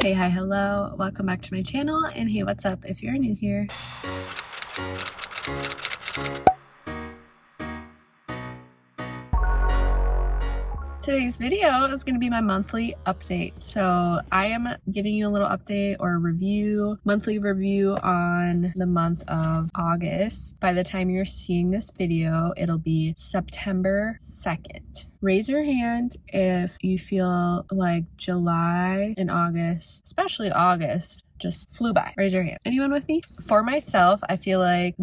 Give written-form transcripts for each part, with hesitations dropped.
Hey, hi, hello, welcome back to my channel, and hey, what's up if you're new here. Today's video is going to be my monthly update. So I am giving you a little update or review, monthly review on the month of August. By the time you're seeing this video, it'll be September 2nd. Raise your hand if you feel like July and August, especially August, just flew by. Raise your hand. Anyone with me? For myself, I feel like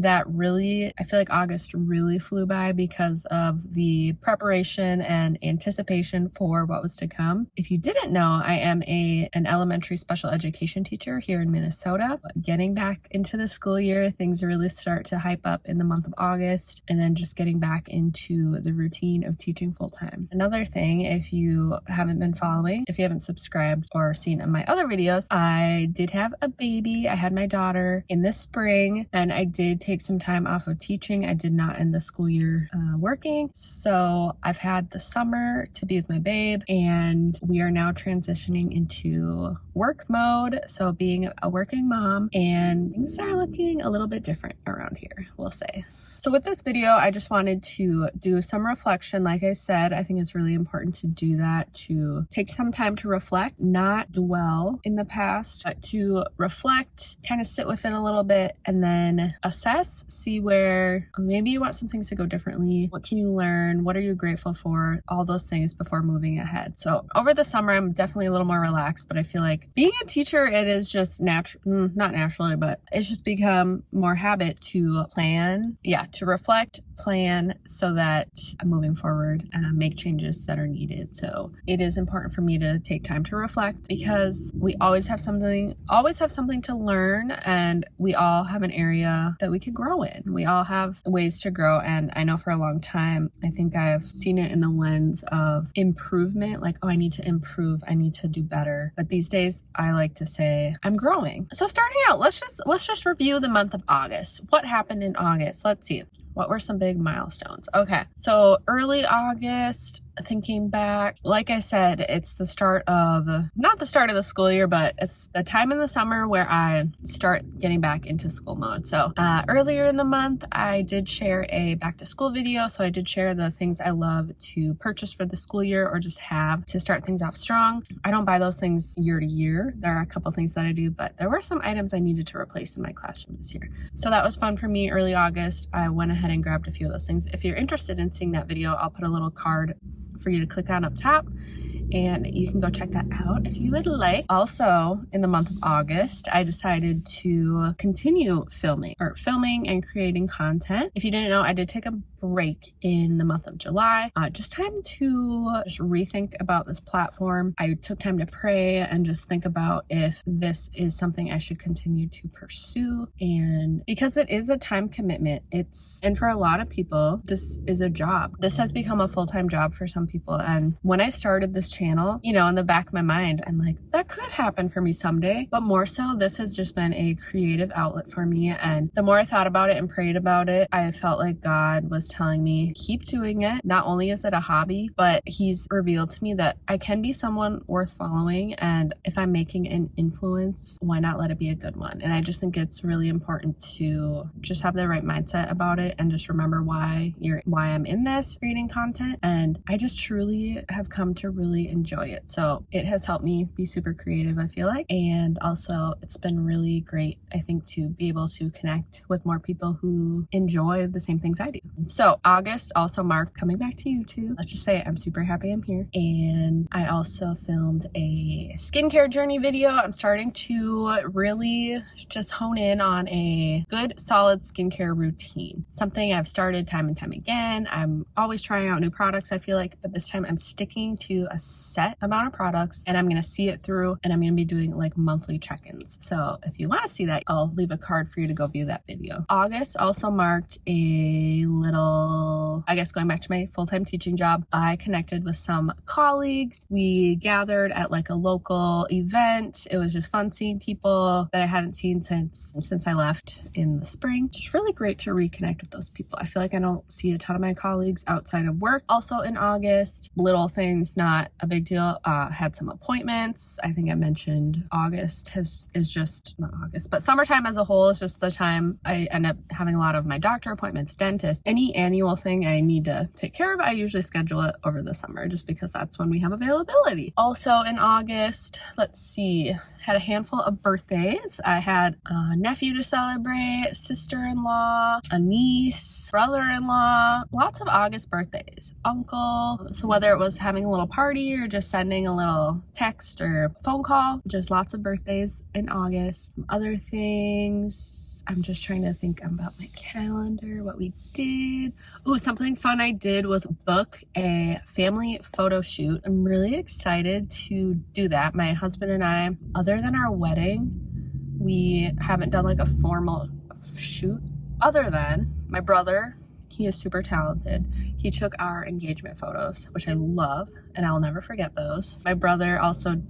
August really flew by because of the preparation and anticipation for what was to come. If you didn't know, I am an elementary special education teacher here in Minnesota. But getting back into the school year, things really start to hype up in the month of August, and then just getting back into the routine of teaching full time. Another thing, if you haven't been following, if you haven't subscribed or seen my other videos, I did have a baby. I had my daughter in the spring, and I did take some time off of teaching. I did not end the school year working. So I've had the summer to be with my babe, and we are now transitioning into work mode. So being a working mom, and things are looking a little bit different around here, we'll say. So with this video, I just wanted to do some reflection. Like I said, I think it's really important to do that, to take some time to reflect, not dwell in the past, but to reflect, kind of sit with it a little bit, and then assess, see where maybe you want some things to go differently. What can you learn? What are you grateful for? All those things before moving ahead. So over the summer, I'm definitely a little more relaxed, but I feel like being a teacher, it is just not naturally, but it's just become more habit to plan. To reflect, plan, so that I'm moving forward and make changes that are needed. So it is important for me to take time to reflect, because we always have something to learn, and we all have an area that we could grow in. We all have ways to grow, and I know for a long time, I think I've seen it in the lens of improvement, like, oh, I need to improve, I need to do better. But these days, I like to say I'm growing. So starting out, let's just review the month of August. What happened in August? Let's see. What were some big milestones? Okay, so early August, thinking back, like I said, it's the start of, not the start of the school year, but it's the time in the summer where I start getting back into school mode. So earlier in the month, I did share a back to school video. So I did share the things I love to purchase for the school year, or just have to start things off strong. I don't buy those things year to year. There are a couple things that I do, but there were some items I needed to replace in my classroom this year. So that was fun for me. Early August, I went ahead and grabbed a few of those things. If you're interested in seeing that video, I'll put a little card for you to click on up top, and you can go check that out if you would like. Also, in the month of August, I decided to continue filming and creating content. If you didn't know, I did take a break in the month of July. Just time to just rethink about this platform. I took time to pray and just think about if this is something I should continue to pursue. And because it is a time commitment, and for a lot of people, this is a job. This has become a full-time job for some people. And when I started this channel, in the back of my mind, I'm like, that could happen for me someday. But more so, this has just been a creative outlet for me. And the more I thought about it and prayed about it, I felt like God was telling me, keep doing it. Not only is it a hobby, but he's revealed to me that I can be someone worth following. And if I'm making an influence, why not let it be a good one? And I just think it's really important to just have the right mindset about it, and just remember why I'm in this creating content. And I just truly have come to really enjoy it. So it has helped me be super creative, I feel like. And also, it's been really great, I think, to be able to connect with more people who enjoy the same things I do. So August also marked coming back to YouTube. Let's just say I'm super happy I'm here. And I also filmed a skincare journey video. I'm starting to really just hone in on a good, solid skincare routine. Something I've started time and time again. I'm always trying out new products, I feel like, but this time I'm sticking to a set amount of products, and I'm going to see it through, and I'm going to be doing like monthly check-ins. So if you want to see that, I'll leave a card for you to go view that video. August also marked a little until, I guess, going back to my full-time teaching job, I connected with some colleagues. We gathered at like a local event. It was just fun seeing people that I hadn't seen since I left in the spring. It's just really great to reconnect with those people. I feel like I don't see a ton of my colleagues outside of work. Also in August, little things, not a big deal. Had some appointments. I think I mentioned August is just not August, but summertime as a whole is just the time I end up having a lot of my doctor appointments, dentist, any annual thing I need to take care of. I usually schedule it over the summer just because that's when we have availability. Also in August, let's see, had a handful of birthdays. I had a nephew to celebrate, sister-in-law, a niece, brother-in-law, lots of August birthdays, uncle. So whether it was having a little party or just sending a little text or phone call, just lots of birthdays in August. Other things, I'm just trying to think about my calendar, what we did. Ooh, something fun I did was book a family photo shoot. I'm really excited to do that. My husband and I, other than our wedding, we haven't done like a formal shoot. Other than my brother, he is super talented. He took our engagement photos, which I love, and I'll never forget those. My brother, also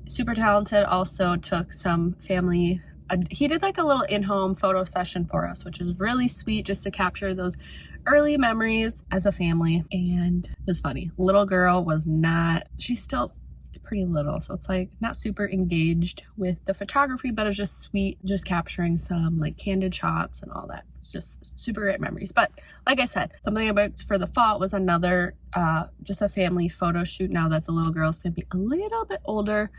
super talented, also took some family. He did like a little in-home photo session for us, which is really sweet, just to capture those early memories as a family. And it was funny. Little girl was not, she's still pretty little, so it's like not super engaged with the photography, but it's just sweet, just capturing some like candid shots and all that. It's just super great memories. But like I said, something I booked for the fall was another just a family photo shoot now that the little girl's gonna be a little bit older.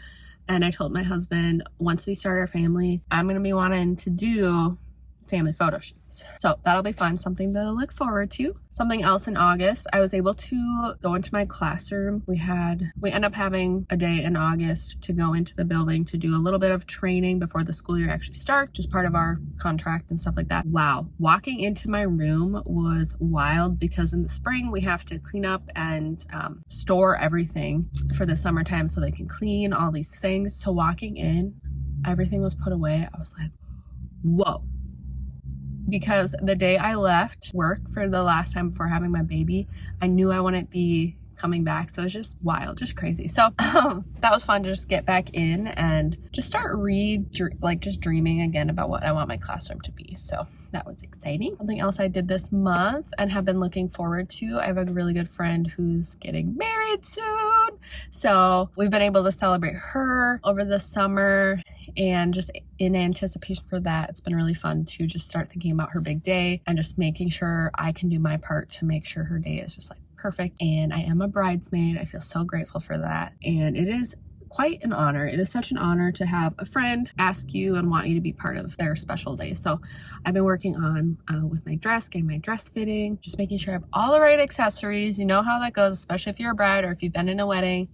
And I told my husband, once we start our family, I'm gonna be wanting to do family photo shoots. So that'll be fun, something to look forward to. Something else in August, I was able to go into my classroom. We end up having a day in August to go into the building to do a little bit of training before the school year actually starts, just part of our contract and stuff like that. Wow, walking into my room was wild because in the spring we have to clean up and store everything for the summertime so they can clean all these things. So walking in, everything was put away. I was like, whoa. Because the day I left work for the last time before having my baby, I knew I wouldn't be coming back. So it was just wild, just crazy. So that was fun to just get back in and just start just dreaming again about what I want my classroom to be. So that was exciting. Something else I did this month and have been looking forward to, I have a really good friend who's getting married soon. So we've been able to celebrate her over the summer, and just in anticipation for that, it's been really fun to just start thinking about her big day and just making sure I can do my part to make sure her day is just like perfect. And I am a bridesmaid. I feel so grateful for that. And it is quite an honor. It is such an honor to have a friend ask you and want you to be part of their special day. So I've been working on with my dress, getting my dress fitting, just making sure I have all the right accessories. You know how that goes, especially if you're a bride or if you've been in a wedding.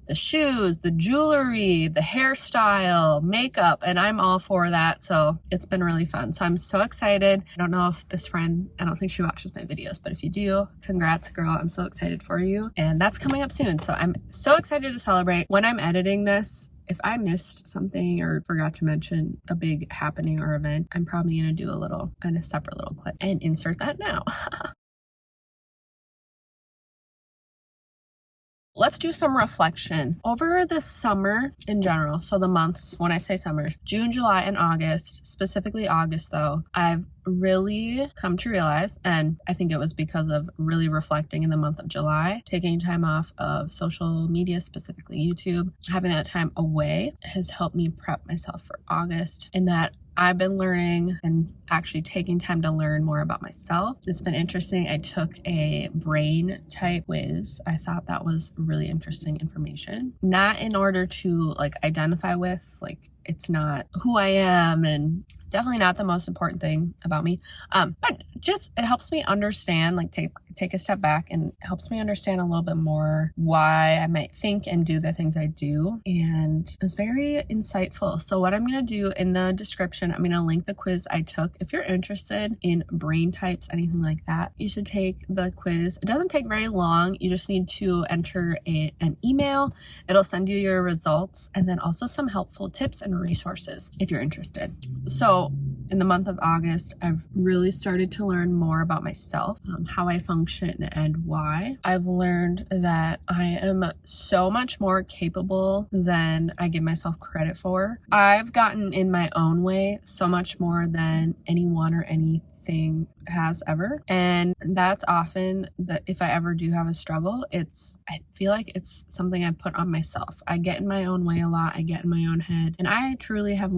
The shoes, the jewelry, the hairstyle, makeup, and I'm all for that. So it's been really fun. So I'm so excited. I don't know if this friend, I don't think she watches my videos, but if you do, congrats, girl. I'm so excited for you. And that's coming up soon. So I'm so excited to celebrate. When I'm editing this, if I missed something or forgot to mention a big happening or event, I'm probably going to do a separate little clip and insert that now. Let's do some reflection over the summer in general. So the months, when I say summer, June, July, and August, specifically August though, I've really come to realize, and I think it was because of really reflecting in the month of July, taking time off of social media, specifically YouTube, having that time away has helped me prep myself for August, and that I've been learning and actually taking time to learn more about myself. It's been interesting. I took a brain type quiz. I thought that was really interesting information. Not in order to identify with, it's not who I am and definitely not the most important thing about me. But just, it helps me understand, take a step back, and it helps me understand a little bit more why I might think and do the things I do. And it was very insightful. So what I'm going to do in the description, I'm going to link the quiz I took. If you're interested in brain types, anything like that, you should take the quiz. It doesn't take very long. You just need to enter an email. It'll send you your results and then also some helpful tips and and resources if you're interested. So in the month of August, I've really started to learn more about myself, how I function and why. I've learned that I am so much more capable than I give myself credit for. I've gotten in my own way so much more than anyone or anything has ever, and that's often that if I ever do have a struggle, I feel like it's something I put on myself. I get in my own way a lot, I get in my own head, and I truly have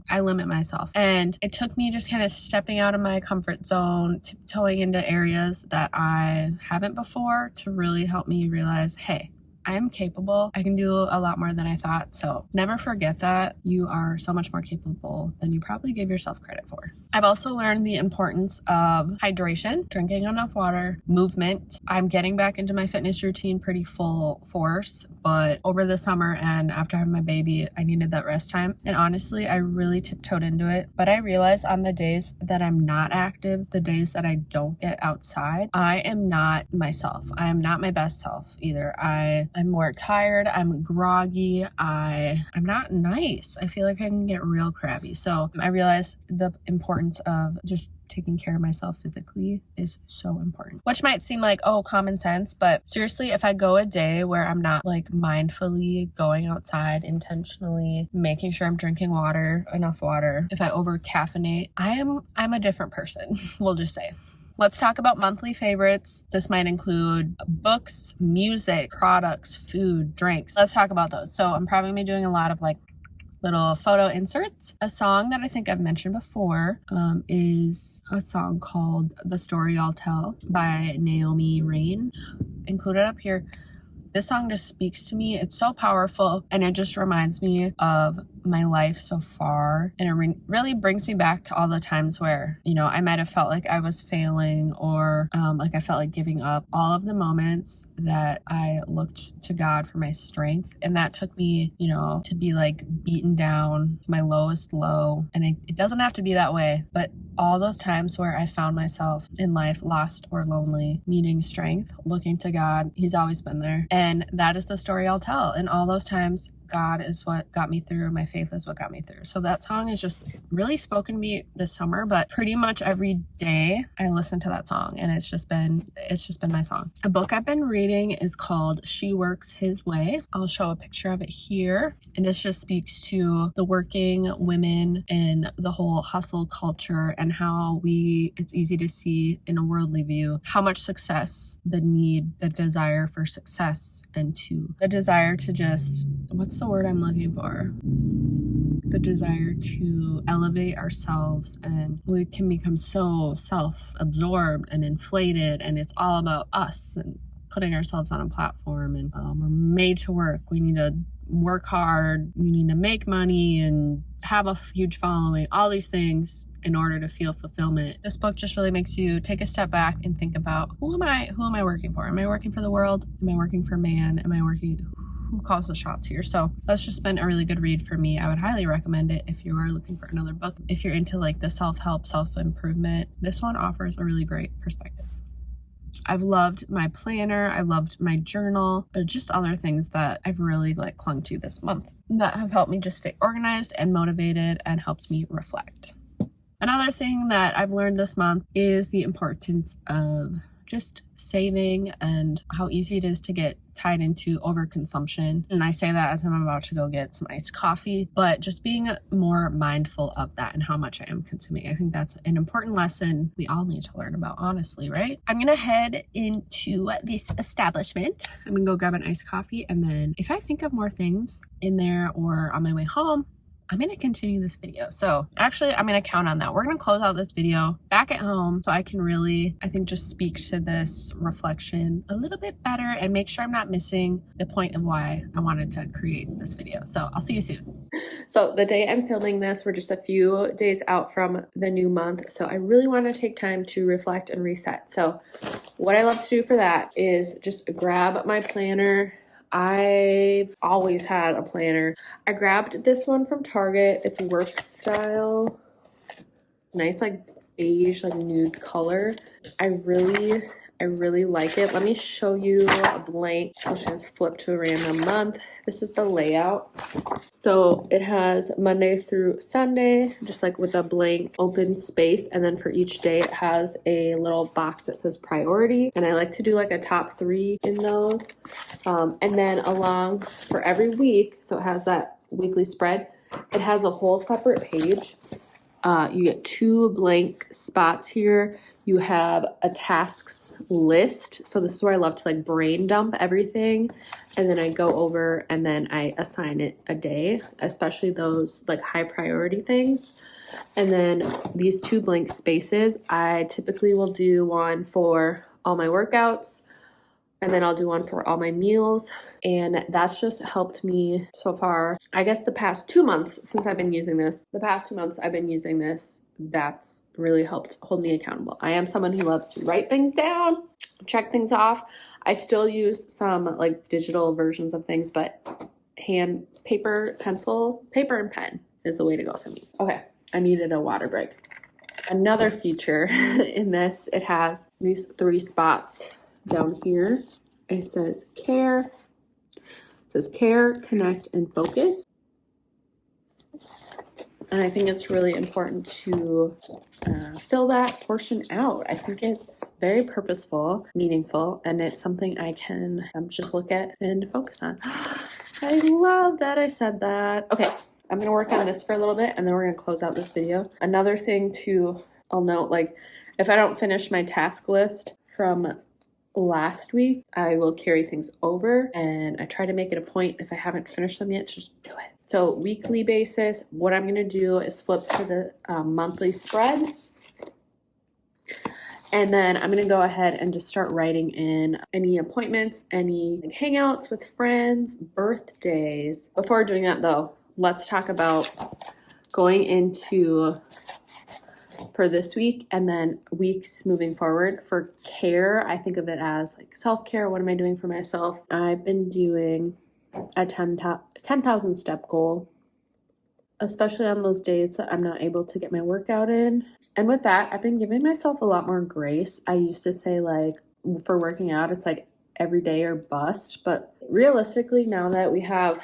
I limit myself. And it took me just kind of stepping out of my comfort zone, tiptoeing into areas that I haven't before to really help me realize, hey, I am capable. I can do a lot more than I thought. So never forget that you are so much more capable than you probably give yourself credit for. I've also learned the importance of hydration, drinking enough water, movement. I'm getting back into my fitness routine pretty full force, but over the summer and after having my baby, I needed that rest time. And honestly, I really tiptoed into it. But I realized on the days that I'm not active, the days that I don't get outside, I am not myself. I am not my best self either. I'm more tired, I'm groggy, I'm not nice. I feel like I can get real crabby. So I realized the importance of just taking care of myself physically is so important, which might seem like, oh, common sense, but seriously, if I go a day where I'm not like mindfully going outside, intentionally making sure I'm drinking water, enough water, if I over caffeinate, I'm a different person. We'll just say. Let's talk about monthly favorites. This might include books, music, products, food, drinks. Let's talk about those. So I'm probably gonna be doing a lot of like little photo inserts. A song that I think I've mentioned before is a song called The Story I'll Tell by Naomi Rain. Included up here. This song just speaks to me. It's so powerful, and it just reminds me of my life so far, and it really brings me back to all the times where, you know, I might have felt like I was failing or like I felt like giving up. All of the moments that I looked to God for my strength, and that took me, you know, to be like beaten down to my lowest low, and it doesn't have to be that way, but all those times where I found myself in life lost or lonely, needing strength, looking to God, He's always been there. And that is the story I'll tell. And all those times, God is what got me through. My faith is what got me through. So that song has just really spoken to me this summer, but pretty much every day I listen to that song, and it's just been my song. A book I've been reading is called She Works His Way. I'll show a picture of it here. And this just speaks to the working women and the whole hustle culture and how it's easy to see in a worldly view how much success, the desire for success, and the desire to just, what's the word I'm looking for? The desire to elevate ourselves, and we can become so self-absorbed and inflated, and it's all about us and putting ourselves on a platform, and we're made to work. We need to work hard, we need to make money and have a huge following, all these things in order to feel fulfillment. This book just really makes you take a step back and think about, who am I working for? Am I working for the world? Am I working for man? Who calls the shots here? So that's just been a really good read for me. I would highly recommend it if you are looking for another book. If you're into like the self-help, self-improvement, this one offers a really great perspective. I've loved my planner, I loved my journal, just other things that I've really like clung to this month that have helped me just stay organized and motivated and helped me reflect. Another thing that I've learned this month is the importance of just saving and how easy it is to get tied into overconsumption. And I say that as I'm about to go get some iced coffee, but just being more mindful of that and how much I am consuming. I think that's an important lesson we all need to learn about, honestly, right? I'm gonna head into this establishment. I'm gonna go grab an iced coffee, and then if I think of more things in there or on my way home, I'm going to continue this video. So actually, I'm going to count on that. We're going to close out this video back at home so I can really, I think, just speak to this reflection a little bit better and make sure I'm not missing the point of why I wanted to create this video. So I'll see you soon. So the day I'm filming this, we're just a few days out from the new month. So I really want to take time to reflect and reset. So what I love to do for that is just grab my planner. I've always had a planner. I grabbed this one from Target. It's work style. Nice like beige, like nude color. I really I really like it. Let me show you a blank. I'll just flip to a random month. This is the layout. So it has Monday through Sunday, just like with a blank open space. And then for each day, it has a little box that says priority. And I like to do like a top 3 in those. And then along for every week, so it has that weekly spread, it has a whole separate page. You get 2 blank spots here. You have a tasks list. So this is where I love to like brain dump everything. And then I go over and then I assign it a day, especially those like high priority things. And then these 2 blank spaces, I typically will do one for all my workouts, and then I'll do one for all my meals. And that's just helped me so far. I guess the past 2 months since I've been using this, that's really helped hold me accountable. I am someone who loves to write things down, check things off. I still use some like digital versions of things, but paper and pen is the way to go for me. Okay, I needed a water break. Another feature in this, it has these 3 spots down here. It says care, connect, and focus. And I think it's really important to fill that portion out. I think it's very purposeful, meaningful, and it's something I can just look at and focus on. I love that I said that. Okay, I'm gonna work on this for a little bit and then we're gonna close out this video. Another thing I'll note, like if I don't finish my task list from last week, I will carry things over, and I try to make it a point if I haven't finished them yet to just do it. So weekly basis, what I'm going to do is flip to the monthly spread, and then I'm going to go ahead and just start writing in any appointments, any hangouts with friends, birthdays. Before doing that though, let's talk about going into for this week and then weeks moving forward. For care, I think of it as like self-care. What am I doing for myself? I've been doing a 10,000 step goal, especially on those days that I'm not able to get my workout in. And with that, I've been giving myself a lot more grace. I used to say like for working out, it's like every day or bust. But realistically, now that we have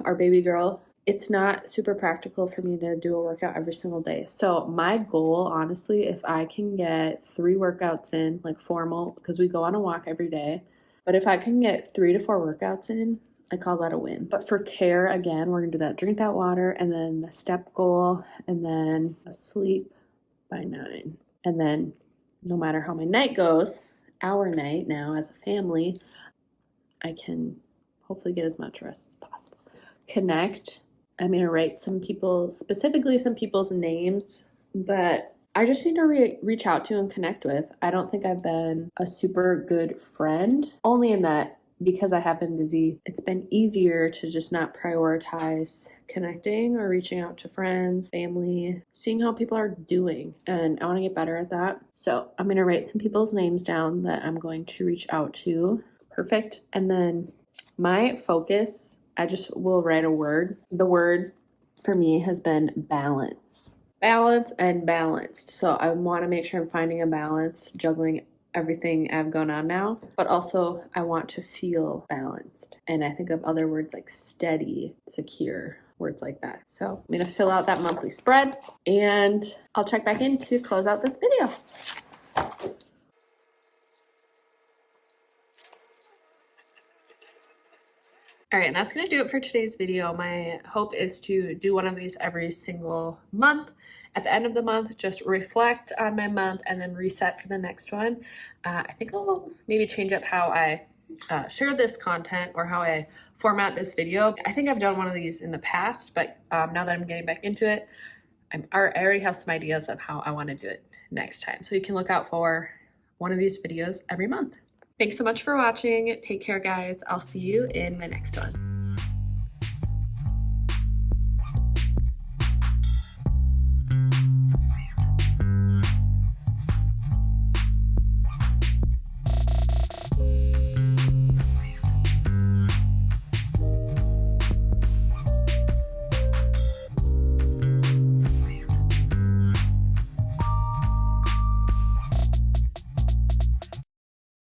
our baby girl, it's not super practical for me to do a workout every single day. So my goal, honestly, if I can get 3 workouts in, like formal, because we go on a walk every day, but if I can get 3 to 4 workouts in, I call that a win. But for care, again, we're gonna do that, drink that water, and then the step goal, and then sleep by 9. And then no matter how my night goes, our night now as a family, I can hopefully get as much rest as possible. Connect. I'm going to write specifically some people's names that I just need to reach out to and connect with. I don't think I've been a super good friend, only in that because I have been busy, it's been easier to just not prioritize connecting or reaching out to friends, family, seeing how people are doing. And I want to get better at that. So I'm going to write some people's names down that I'm going to reach out to. Perfect. And then my focus, I just will write a word. The word for me has been balance. Balance and balanced. So I want to make sure I'm finding a balance, juggling everything I've going on now, but also I want to feel balanced. And I think of other words like steady, secure, words like that. So I'm going to fill out that monthly spread and I'll check back in to close out this video. All right, and that's gonna do it for today's video. My hope is to do one of these every single month. At the end of the month, just reflect on my month and then reset for the next one. I think I'll maybe change up how I share this content or how I format this video. I think I've done one of these in the past, but now that I'm getting back into it, I already have some ideas of how I wanna do it next time. So you can look out for one of these videos every month. Thanks so much for watching. Take care, guys. I'll see you in my next one.